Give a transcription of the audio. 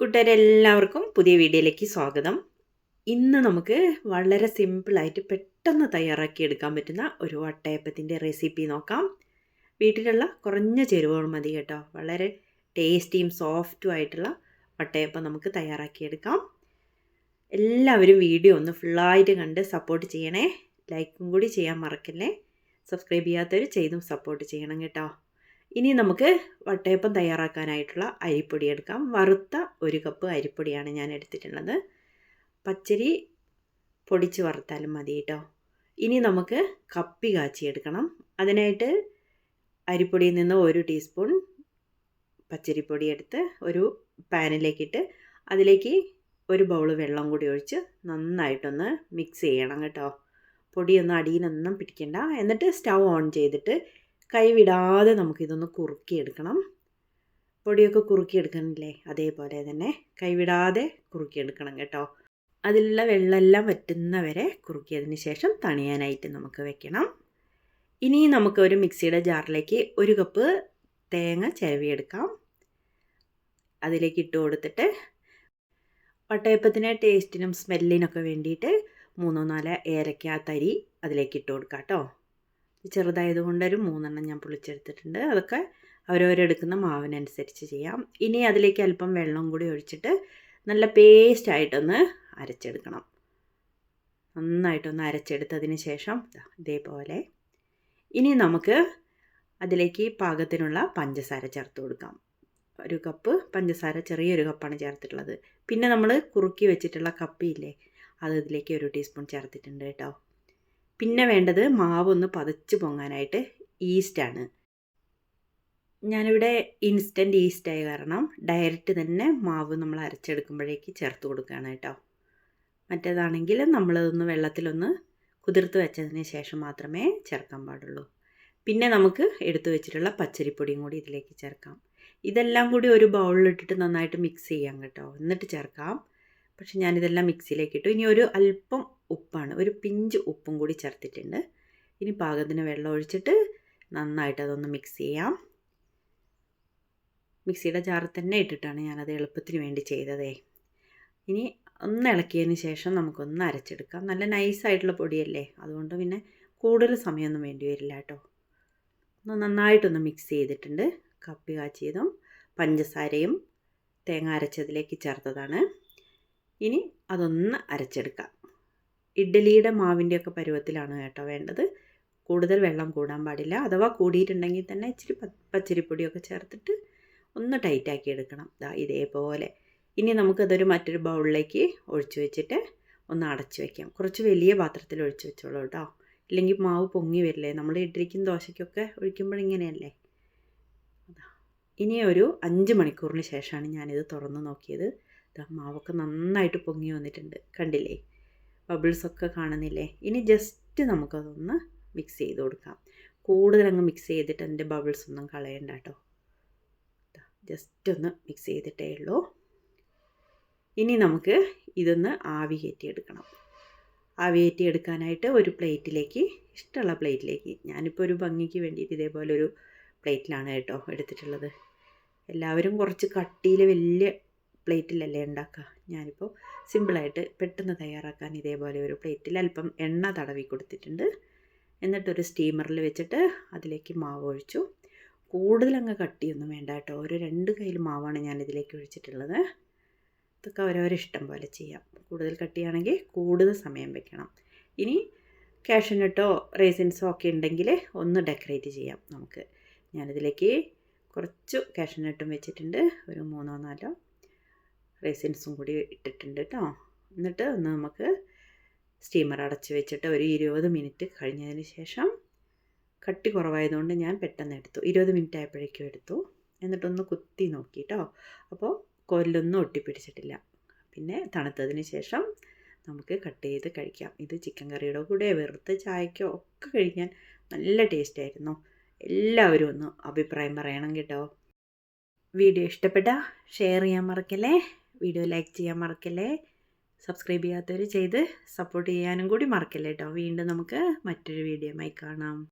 കൂട്ടുകാരെല്ലാവർക്കും പുതിയ വീഡിയോയിലേക്ക് സ്വാഗതം. ഇന്ന് നമുക്ക് വളരെ സിമ്പിളായിട്ട് പെട്ടെന്ന് തയ്യാറാക്കിയെടുക്കാൻ പറ്റുന്ന ഒരു വട്ടയപ്പത്തിൻ്റെ റെസിപ്പി നോക്കാം. വീട്ടിലുള്ള കുറഞ്ഞ ചേരുവകൾ മതി കേട്ടോ. വളരെ ടേസ്റ്റിയും സോഫ്റ്റും ആയിട്ടുള്ള വട്ടയപ്പം നമുക്ക് തയ്യാറാക്കിയെടുക്കാം. എല്ലാവരും വീഡിയോ ഒന്ന് ഫുള്ളായിട്ട് കണ്ട് സപ്പോർട്ട് ചെയ്യണേ. ലൈക്കും കൂടി ചെയ്യാൻ മറക്കല്ലേ. സബ്സ്ക്രൈബ് ചെയ്യാത്തവർ ചെയ്തും സപ്പോർട്ട് ചെയ്യണം കേട്ടോ. ഇനി നമുക്ക് വട്ടയപ്പം തയ്യാറാക്കാനായിട്ടുള്ള അരിപ്പൊടി എടുക്കാം. വറുത്ത 1 കപ്പ് അരിപ്പൊടിയാണ് ഞാൻ എടുത്തിട്ടുള്ളത്. പച്ചരി പൊടിച്ച് വറുത്താലും മതി കേട്ടോ. ഇനി നമുക്ക് കപ്പി കാച്ചിയെടുക്കണം. അതിനായിട്ട് അരിപ്പൊടിയിൽ നിന്ന് 1 ടീസ്പൂൺ പച്ചരിപ്പൊടി എടുത്ത് ഒരു പാനിലേക്കിട്ട് അതിലേക്ക് 1 ബൗൾ വെള്ളം കൂടി ഒഴിച്ച് നന്നായിട്ടൊന്ന് മിക്സ് ചെയ്യണം കേട്ടോ. പൊടിയൊന്നും അടിയിലൊന്നും പിടിക്കണ്ട. എന്നിട്ട് സ്റ്റൗ ഓൺ ചെയ്തിട്ട് കൈവിടാതെ നമുക്കിതൊന്ന് കുറുക്കിയെടുക്കണം. പൊടിയൊക്കെ കുറുക്കിയെടുക്കണില്ലേ, അതേപോലെ തന്നെ കൈവിടാതെ കുറുക്കിയെടുക്കണം കേട്ടോ. അതിലുള്ള വെള്ളമെല്ലാം വറ്റുന്നവരെ കുറുക്കിയതിന് ശേഷം തണിയാനായിട്ട് നമുക്ക് വെക്കണം. ഇനി നമുക്ക് ഒരു മിക്സിയുടെ ജാറിലേക്ക് 1 കപ്പ് തേങ്ങ ചിരവിയെടുക്കാം. അതിലേക്ക് ഇട്ട് കൊടുത്തിട്ട് വട്ടയപ്പത്തിന് ടേസ്റ്റിനും സ്മെല്ലിനൊക്കെ വേണ്ടിയിട്ട് 3-4 ഏലക്ക തരി അതിലേക്ക് ഇട്ട് കൊടുക്കാം കേട്ടോ. ചെറുതായതുകൊണ്ട് ഒരു 3 എണ്ണം ഞാൻ പൊളിച്ചെടുത്തിട്ടുണ്ട്. അതൊക്കെ അവരവരെടുക്കുന്ന മാവിനനുസരിച്ച് ചെയ്യാം. ഇനി അതിലേക്ക് അല്പം വെള്ളം കൂടി ഒഴിച്ചിട്ട് നല്ല പേസ്റ്റായിട്ടൊന്ന് അരച്ചെടുക്കണം. നന്നായിട്ടൊന്ന് അരച്ചെടുത്തതിന് ശേഷം ഇതേപോലെ ഇനി നമുക്ക് അതിലേക്ക് പാകത്തിനുള്ള പഞ്ചസാര ചേർത്ത് കൊടുക്കാം. 1 കപ്പ് പഞ്ചസാര, ചെറിയൊരു കപ്പാണ് ചേർത്തിട്ടുള്ളത്. പിന്നെ നമ്മൾ കുറുക്കി വെച്ചിട്ടുള്ള കപ്പിയില്ലേ, അത് ഇതിലേക്ക് 1 ടീസ്പൂൺ ചേർത്തിട്ടുണ്ട് കേട്ടോ. പിന്നെ വേണ്ടത് മാവൊന്ന് പതച്ച് പൊങ്ങാനായിട്ട് ഈസ്റ്റാണ്. ഞാനിവിടെ ഇൻസ്റ്റൻറ്റ് ഈസ്റ്റായ കാരണം ഡയറക്റ്റ് തന്നെ മാവ് നമ്മൾ അരച്ചെടുക്കുമ്പോഴേക്ക് ചേർത്ത് കൊടുക്കുകയാണ് കേട്ടോ. മറ്റേതാണെങ്കിൽ നമ്മളതൊന്ന് വെള്ളത്തിലൊന്ന് കുതിർത്ത് വെച്ചതിന് ശേഷം മാത്രമേ ചേർക്കാൻ പാടുള്ളൂ. പിന്നെ നമുക്ക് എടുത്തു വെച്ചിട്ടുള്ള പച്ചരിപ്പൊടിയും കൂടി ഇതിലേക്ക് ചേർക്കാം. ഇതെല്ലാം കൂടി ഒരു ബൗളിലിട്ടിട്ട് നന്നായിട്ട് മിക്സ് ചെയ്യാം കേട്ടോ, എന്നിട്ട് ചേർക്കാം. പക്ഷെ ഞാനിതെല്ലാം മിക്സിയിലേക്ക് ഇട്ടു. ഇനി ഒരു അല്പം ഉപ്പാണ്, ഒരു പിഞ്ച് ഉപ്പും കൂടി ചേർത്തിട്ടുണ്ട്. ഇനി പാകത്തിന് വെള്ളം ഒഴിച്ചിട്ട് നന്നായിട്ട് അതൊന്ന് മിക്സ് ചെയ്യാം. മിക്സിയുടെ ജാറിൽ തന്നെ ഇട്ടിട്ടാണ് ഞാനത് എളുപ്പത്തിന് വേണ്ടി ചെയ്തതേ. ഇനി ഒന്ന് ഇളക്കിയതിന് ശേഷം നമുക്കൊന്ന് അരച്ചെടുക്കാം. നല്ല നൈസായിട്ടുള്ള പൊടിയല്ലേ, അതുകൊണ്ട് പിന്നെ കൂടുതൽ സമയമൊന്നും വേണ്ടി വരില്ല കേട്ടോ. ഒന്ന് നന്നായിട്ടൊന്ന് മിക്സ് ചെയ്തിട്ടുണ്ട്. കപ്പി കാച്ചിയതും പഞ്ചസാരയും തേങ്ങ അരച്ചതിലേക്ക് ചേർത്തതാണ്. ഇനി അതൊന്ന് അരച്ചെടുക്കാം. ഇഡ്ഡലിയുടെ മാവിൻ്റെയൊക്കെ പരുവത്തിലാണ് കേട്ടോ വേണ്ടത്. കൂടുതൽ വെള്ളം കൂടാൻ പാടില്ല. അഥവാ കൂടിയിട്ടുണ്ടെങ്കിൽ തന്നെ ഇച്ചിരി പച്ചരിപ്പൊടിയൊക്കെ ചേർത്തിട്ട് ഒന്ന് ടൈറ്റാക്കി എടുക്കണം. ഇതേപോലെ. ഇനി നമുക്കതൊരു മറ്റൊരു ബൗളിലേക്ക് ഒഴിച്ചു വെച്ചിട്ട് ഒന്ന് അടച്ചു വയ്ക്കാം. കുറച്ച് വലിയ പാത്രത്തിൽ ഒഴിച്ചു വെച്ചോളൂ കേട്ടോ, ഇല്ലെങ്കിൽ മാവ് പൊങ്ങി വരില്ലേ. നമ്മൾ ഇഡ്ഡലിക്കും ദോശയ്ക്കൊക്കെ ഒഴിക്കുമ്പോഴിങ്ങനെയല്ലേ. ഇനി ഒരു 5 മണിക്കൂറിന് ശേഷമാണ് ഞാനിത് തുറന്ന് നോക്കിയത്. മാവൊക്കെ നന്നായിട്ട് പൊങ്ങി വന്നിട്ടുണ്ട്, കണ്ടില്ലേ, ബബിൾസൊക്കെ കാണുന്നില്ലേ. ഇനി ജസ്റ്റ് നമുക്കതൊന്ന് മിക്സ് ചെയ്ത് കൊടുക്കാം. കൂടുതലങ്ങ് മിക്സ് ചെയ്തിട്ട് അതിൻ്റെ ബബിൾസ് ഒന്നും കളയണ്ട കേട്ടോ. ജസ്റ്റ് ഒന്ന് മിക്സ് ചെയ്തിട്ടേ ഉള്ളൂ. ഇനി നമുക്ക് ഇതൊന്ന് ആവി കയറ്റിയെടുക്കണം. ആവി കയറ്റിയെടുക്കാനായിട്ട് ഒരു പ്ലേറ്റിലേക്ക്, ഇഷ്ടമുള്ള പ്ലേറ്റിലേക്ക്, ഞാനിപ്പോൾ ഒരു ഭംഗിക്ക് വേണ്ടിയിട്ട് ഇതേപോലെ ഒരു പ്ലേറ്റിലാണ് കേട്ടോ എടുത്തിട്ടുള്ളത്. എല്ലാവരും കുറച്ച് കട്ടിയിൽ വലിയ പ്ലേറ്റിലല്ലേ ഉണ്ടാക്കുക. ഞാനിപ്പോൾ സിമ്പിളായിട്ട് പെട്ടെന്ന് തയ്യാറാക്കാൻ ഇതേപോലെ ഒരു പ്ലേറ്റിൽ അല്പം എണ്ണ തടവി കൊടുത്തിട്ടുണ്ട്. എന്നിട്ടൊരു സ്റ്റീമറിൽ വെച്ചിട്ട് അതിലേക്ക് മാവ് ഒഴിച്ചു. കൂടുതലങ്ങ് കട്ടിയൊന്നും വേണ്ട കേട്ടോ. ഒരു 2 കയ്യിൽ മാവാണ് ഞാനിതിലേക്ക് ഒഴിച്ചിട്ടുള്ളത്. ഇതൊക്കെ ഓരോരോ ഇഷ്ടം പോലെ ചെയ്യാം. കൂടുതൽ കട്ടിയാണെങ്കിൽ കൂടുതൽ സമയം വെക്കണം. ഇനി കാഷ്യൂനട്ടോ റേസിൻസോ ഒക്കെ ഉണ്ടെങ്കിൽ ഒന്ന് ഡെക്കറേറ്റ് ചെയ്യാം നമുക്ക്. ഞാനിതിലേക്ക് കുറച്ച് കാഷ്യൂനട്ടും വെച്ചിട്ടുണ്ട്. ഒരു 3-4 റേസിൻസും കൂടി ഇട്ടിട്ടുണ്ട് കേട്ടോ. എന്നിട്ട് ഒന്ന് നമുക്ക് സ്റ്റീമർ അടച്ച് വെച്ചിട്ട് ഒരു 20 മിനിറ്റ് കഴിഞ്ഞതിന് ശേഷം, കട്ടി കുറവായതുകൊണ്ട് ഞാൻ പെട്ടെന്ന് എടുത്തു, 20 മിനിറ്റ് ആയപ്പോഴേക്കും എടുത്തു. എന്നിട്ടൊന്ന് കുത്തി നോക്കി കേട്ടോ. അപ്പോൾ കോലിലൊന്നും ഒട്ടിപ്പിടിച്ചിട്ടില്ല. പിന്നെ തണുത്തതിന് ശേഷം നമുക്ക് കട്ട് ചെയ്ത് കഴിക്കാം. ഇത് ചിക്കൻ കറിയുടെ കൂടെ വെറുതെ ചായക്കോ ഒക്കെ കഴിക്കാൻ നല്ല ടേസ്റ്റായിരുന്നു. എല്ലാവരും ഒന്ന് അഭിപ്രായം പറയണം കേട്ടോ. വീഡിയോ ഇഷ്ടപ്പെട്ടാൽ ഷെയർ ചെയ്യാൻ മറക്കല്ലേ. വീഡിയോ ലൈക്ക് ചെയ്യാൻ മറക്കല്ലേ. സബ്സ്ക്രൈബ് ചെയ്യാത്തവർ ചെയ്ത് സപ്പോർട്ട് ചെയ്യാനും കൂടി മറക്കല്ലേ കേട്ടോ. വീണ്ടും നമുക്ക് മറ്റൊരു വീഡിയോയുമായി കാണാം.